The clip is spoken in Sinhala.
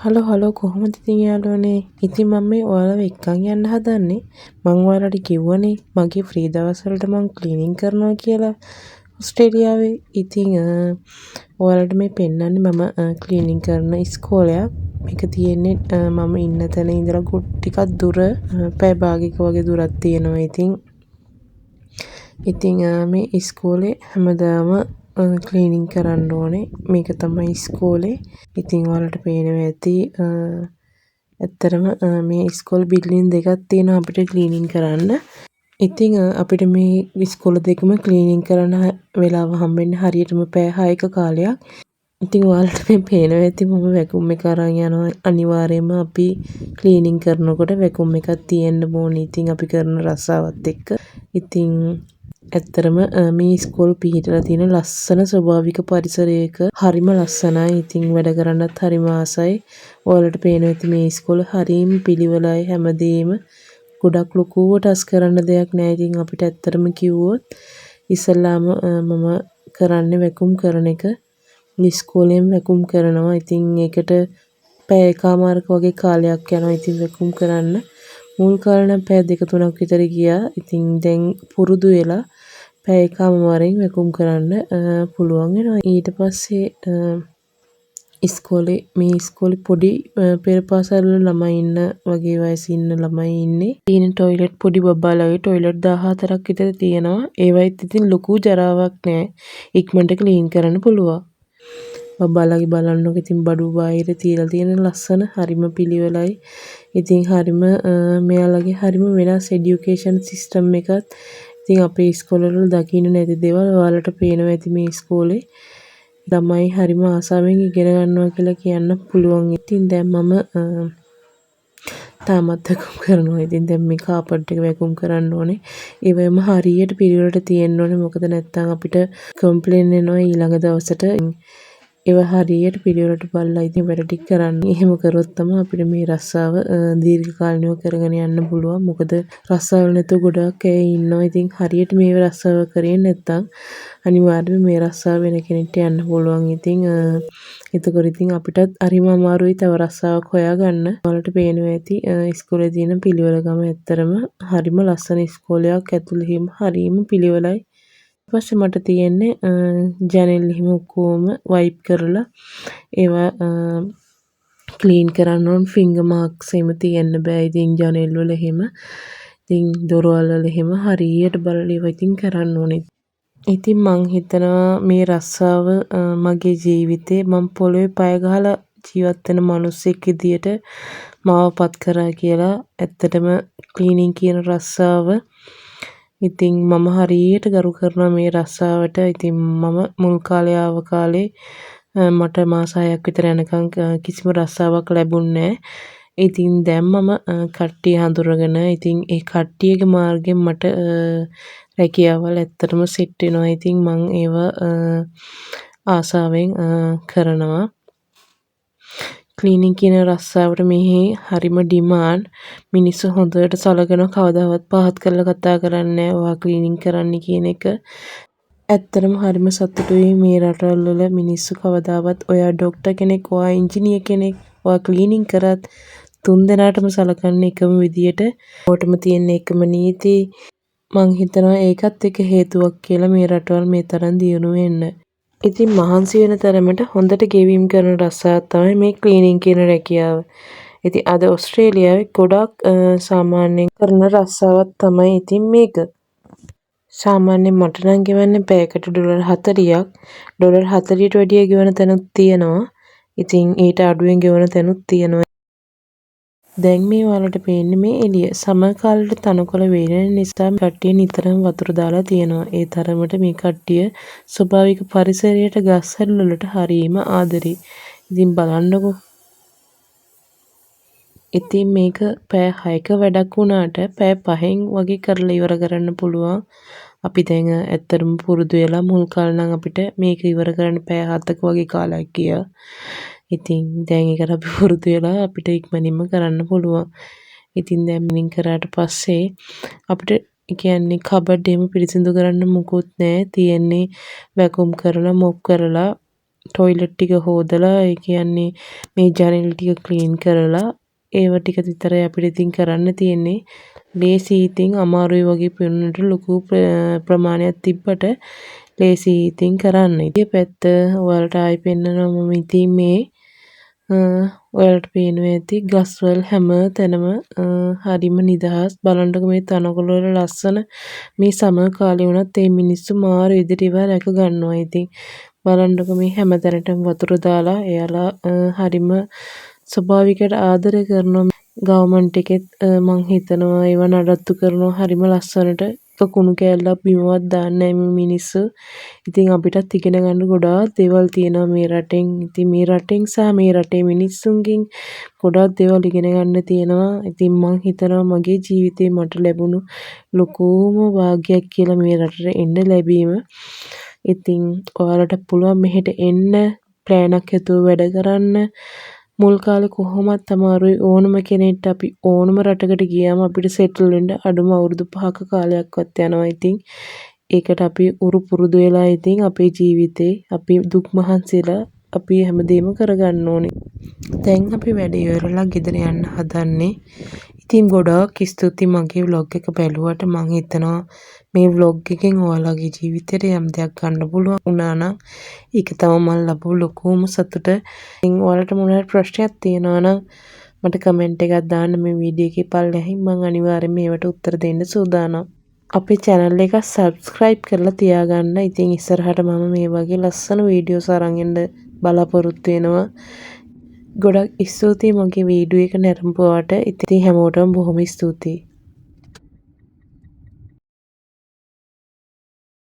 හලෝ කොහොමද ඉතින් යාළුවනේ? ඉතින් මම මේ ඔයාලව එක්කන් යන්න හදන්නේ. මම ඔයාලට කිව්වනේ මගේ ෆ්‍රී දවස්වලට මම ක්ලීනින් කරනවා කියලා ඕස්ට්‍රේලියාවේ. ඉතින් ඔයාලට මේ පෙන්නන්නේ මම ක්ලීනින් කරන ඉස්කෝලයක්. මේක තියෙන්නේ මම ඉන්න තැන ඉඳලා ටිකක් දුර පැය භාගයක වගේ දුරක් තියෙනවා. ඉතින් මේ ඉස්කෝලේ හැමදාම ක්ලීනින් කරන්න ඕනේ. මේක තමයි ඉස්කෝලේ. ඉතින් ඔයාලට පේනවා ඇති ඇත්තරම මේ ඉස්කෝල බිල්ඩින් දෙකක් තියෙනවා අපිට ක්ලීනින් කරන්න. ඉතින් අපිට මේ ඉස්කෝල දෙකම ක්ලීනින් කරන්න වෙලාව හම්බෙන්නේ හරියටම පැය 6ක කාලයක්. ඉතින් ඔයාලට මේ පේනවා ඇති මම වැකුම් එක අරන් යනවා. අනිවාර්යයෙන්ම අපි ක්ලීනින් කරනකොට වැකුම් එකක් තියෙන්න ඕනේ. ඉතින් අපි කරන රස්සාවත් එක්ක. ඉතින් ඇත්තරම මේ ඉස්කෝල පිහිටලා තියෙන ලස්සන ස්වභාවික පරිසරයක හරිම ලස්සනයි. ඉතින් වැඩ කරන්නත් හරිම ආසයි. ඔයාලට පේනවා ඇති මේ ඉස්කෝල හරිම පිළිවෙලයි හැමදේම. ගොඩක් ලොකුවට අස් කරන්න දෙයක් නෑ. ඉතින් අපිට ඇත්තටම කිව්වොත් ඉස්සල්ලාම මම කරන්නේ වැකුම් කරන එක. ඉස්කෝලේම වැකුම් කරනවා. ඉතින් ඒකට පැය එකමාරක වගේ කාලයක් යනවා. ඉතින් වැකුම් කරන්න මුල් කාලේ නම් පැය 2-3ක් විතර ගියා. ඉතින් දැන් පුරුදු වෙලා පැය එකමාරෙන් වැකුම් කරන්න පුළුවන් වෙනවා. ඊට පස්සේ ඉස්කෝලේ පොඩි පෙර පාසල් වල ළමයි ඉන්න වගේ වයසේ ඉන්න ළමයි ඉන්නේ. තියෙන টয়ලට් පොඩි බබාලගේ টয়ලට් 14ක් විතර තියෙනවා. ඒවයිත් ඉතින් ලොකු ජරාවක් නෑ. ඉක්මනට ක්ලීන් කරන්න පුළුවන්. බබාලගේ බලන්නකො ඉතින් බඩු බාහිර තියලා තියෙන ලස්සන හරිම පිළිවෙලයි. ඉතින් හරිම මෙයාලගේ හරිම වෙනස් এডুকেෂන් සිස්ටම් එකත්. ඉතින් අපේ ඉස්කෝලවල දකින්න නැති දේවල් ඔයාලට පේනවා ඇති මේ ඉස්කෝලේ. ළමයි හරිම ආසාවෙන් ඉගෙන ගන්නවා කියලා කියන්න පුළුවන්. ඉතින් දැන් මම තාමත් වැකුම් කරනවා. ඉතින් දැන් මේ කාපට් එක වැකුම් කරන්න ඕනේ. ඒ වගේම හරියට පිළිවෙලට තියෙන්න ඕනේ. මොකද නැත්තම් අපිට කම්ප්ලේන් එනවා ඊළඟ දවසට. ඒව හරියට පිළිවෙලට බලලා ඉතින් වැඩ ටික කරන්න. එහෙම කරොත් තමයි අපිට මේ රස්සාව දීර්ඝ කාලිනව කරගෙන යන්න පුළුවන්. මොකද රස්සාවල නැතුව ගොඩක් අය ඉන්නවා. ඉතින් හරියට මේ රස්සාව කරේ නැත්තම් අනිවාර්යයෙන්ම මේ රස්සාව වෙන කෙනෙක්ට යන්න පුළුවන්. ඉතින් එතකොට ඉතින් අපිටත් හරිම අමාරුයි තව රස්සාවක් හොයාගන්න. ඔයාලට පේනවා ඇති ඉස්කෝලේ තියෙන පිළිවෙලකම ඇත්තරම හරිම ලස්සන ඉස්කෝලයක්. ඇතුළේ හරිම පිළිවෙලයි. ඊපස්සේ මට තියෙන්නේ ජනෙල් එහෙම ඔක්කොම වයිප් කරලා ඒවා ක්ලීන් කරන්න ඕන. ෆින්ගර් මාක්ස් එහෙම තියන්න බෑ. ඉතින් ජනෙල් වල එහෙම ඉතින් දොරවල් වල එහෙම හරියට බලලා ඒවා ඉතින් කරන්න ඕනේ. ඉතින් මං හිතනවා මේ රස්සාව මගේ ජීවිතේ මම පොළොවේ පය ගහලා ජීවත් වෙන මිනිස්සෙක් විදියට මාවපත් කරා කියලා. ඇත්තටම ක්ලීනින් කියන රස්සාව ඉතින් මම හරියට ගරු කරනවා මේ රස්සාවට. ඉතින් මම මුල් කාලේ ආව කාලේ මට මාස 6ක් විතර යනකම් කිසිම රස්සාවක් ලැබුණේ නැහැ. ඉතින් දැන් මම කට්ටිය හඳුරගෙන ඉතින් ඒ කට්ටියගේ මාර්ගෙන් මට රැකියාවල් ඇත්තටම සෙට් වෙනවා. ඉතින් මම ඒව ආසාවෙන් කරනවා. ක්ලීනින් කියන රස්සාවට මෙහි හරිම ඩිමාන්ඩ්. මිනිස්සු හොඳට සලකනවා. කවදාවත් පහත් කරලා කතා කරන්නේ නැහැ. ඔයා ක්ලීනින් කරන්න කියන එක. ඇත්තටම හරිම සතුටුයි මේ රටවල් වල මිනිස්සු කවදාවත් ඔයා ડોක්ටර් කෙනෙක්, ඔයා ඉංජිනේර කෙනෙක්, ඔයා ක්ලීනින් කරත් තුන් දෙනාටම සලකන්නේ එකම විදියට. ඔටම තියෙන එකම නීති. මං හිතනවා ඒකත් එක හේතුවක් කියලා මේ රටවල් මේ තරම් දියුණු වෙන්න. ඉතින් මහන්සි වෙන තරමට හොඳට ගෙවීම් කරන රස්සාවක් තමයි මේ ක්ලීනින් කියන රැකියාව. ඉතින් අද ඕස්ට්‍රේලියාවේ ගොඩක් සාමාන්‍යයෙන් කරන රස්සාවක් තමයි ඉතින් මේක. සාමාන්‍යයෙන් මට නම් ගෙවන්නේ පැයකට $40ක්. $40ට වැඩිය ගෙවන තැනුත් තියෙනවා. ඉතින් ඊට අඩුවෙන් ගෙවන තැනුත් තියෙනවා. දැන් මේ ඔයාලට පේන්නේ මේ එළිය. සමහර කාලෙට තනකොළ වේලෙන නිසා කට්ටිය නිතරම වතුර දාලා තියෙනවා. ඒ තරමට මේ කට්ටිය ස්වභාවික පරිසරයට ගස්වැල් වලට හරීම ආදරේ. ඉතින් බලන්නකෝ. ඉතින් මේක පැය 6ක වැඩක් වුණාට පැය 5න් වගේ කරලා ඉවර කරන්න පුළුවන්. අපි දැන් ඇත්තටම පුරුදු වෙලා මුල් කාලේ නම් අපිට මේක ඉවර කරන්න පැය 7ක වගේ කාලයක් ගියා. ඉතින් දැන් ඒකට අපි පුරුදු වෙලා අපිට ඉක්මනින්ම කරන්න පුළුවන්. ඉතින් දැන් මිනින් කරාට පස්සේ අපිට කියන්නේ කබඩ් එහෙම පිරිසිදු කරන්න මුකුත් නැහැ. තියෙන්නේ වැකුම් කරලා මොප් කරලා ටොයිලට් ටික හොදලා ඒ කියන්නේ මේ ජනෙල් ටික ක්ලීන් කරලා ඒව ටික විතරයි අපිට ඉතින් කරන්න තියෙන්නේ. ලේසි ඉතින් අමාරුයි වගේ පෙනුනට ලොකු ප්‍රමාණයක් තිබ්බට ලේසි ඉතින් කරන්න. ඉතින් පැත්ත ඔයාලට ආයි පෙන්නනවා මම ඉතින් මේ ඔයාලට පේනවා ඇති ගස්වල හැම තැනම හරිම නිදහස්. බලන්නකො මේ තනකොළ වල ලස්සන මේ සමර් කාලේ වුණත් මේ මිනිස්සු මාර විදිහට ඒවා රැක ගන්නවා. ඉතින් බලන්නකො මේ හැම තැනටම වතුර දාලා එයාලා හරිම ස්වභාවිකයට ආදරය කරනවා. ගවර්න්මන්ට් එකෙත් මං හිතනවා ඒවා නඩත්තු කරනවා හරිම ලස්සනට. කුණු කෑල්ලක් බිමවත් දාන්නේ නැහැ මිනිස්සු. ඉතින් අපිටත් ඉගෙන ගන්න ගොඩාක් දේවල් තියෙනවා මේ රටෙන්. ඉතින් මේ රටෙන් සහ මේ රටේ මිනිස්සුන්ගෙන් ගොඩාක් දේවල් ඉගෙන ගන්න තියෙනවා. ඉතින් මං හිතනවා මගේ ජීවිතේ මට ලැබුණු ලොකුම වාග්යක් කියලා මේ රටට එන්න ලැබීම. ඉතින් ඔයාලට පුළුවන් මෙහෙට එන්න ප්ලෑනක් ඇතුව වැඩ කරන්න. මුල් කාලේ කොහොමත් අමාරුයි ඕනම කෙනෙක්ට අපි ඕනම රටකට ගියාම අපිට සෙටල් වෙන්න අඩුම අවුරුදු 5ක කාලයක්වත් යනවා. ඉතින් ඒකට අපි උරු පුරුදු වෙලා ඉතින් අපේ ජීවිතේ අපි දුක් මහන්සියලා අපි හැමදේම කරගන්න ඕනේ. දැන් අපි වැඩ ඉවරලා ගෙදර යන්න හදන්නේ. ඉතින් ගොඩාක් ස්තුතියි මගේ vlog එක බැලුවට. මං හිතනවා මේ vlog එකෙන් ඔයාලගේ ජීවිතේට යම් දෙයක් ගන්න පුළුවන් වුණා නම් ඒක තමයි මම ලැබු ලොකුම සතුට. ඉතින් ඔයාලට මොනවා ප්‍රශ්නයක් තියෙනවා නම් මට කමෙන්ට් එකක් දාන්න මේ වීඩියෝ එකේ පල්ලෙහින් මම අනිවාර්යයෙන් මේවට උත්තර දෙන්න සූදානම්. අපේ channel එක subscribe කරලා තියාගන්න. ඉතින් ඉස්සරහට මම මේ වගේ ලස්සන වීඩියෝස් අරන් එන්න බලාපොරොත්තු වෙනවා. ගොඩක් ස්තුතියි මගේ වීඩියෝ එක නැරඹුවාට. ඉතින් හැමෝටම බොහොම ස්තුතියි.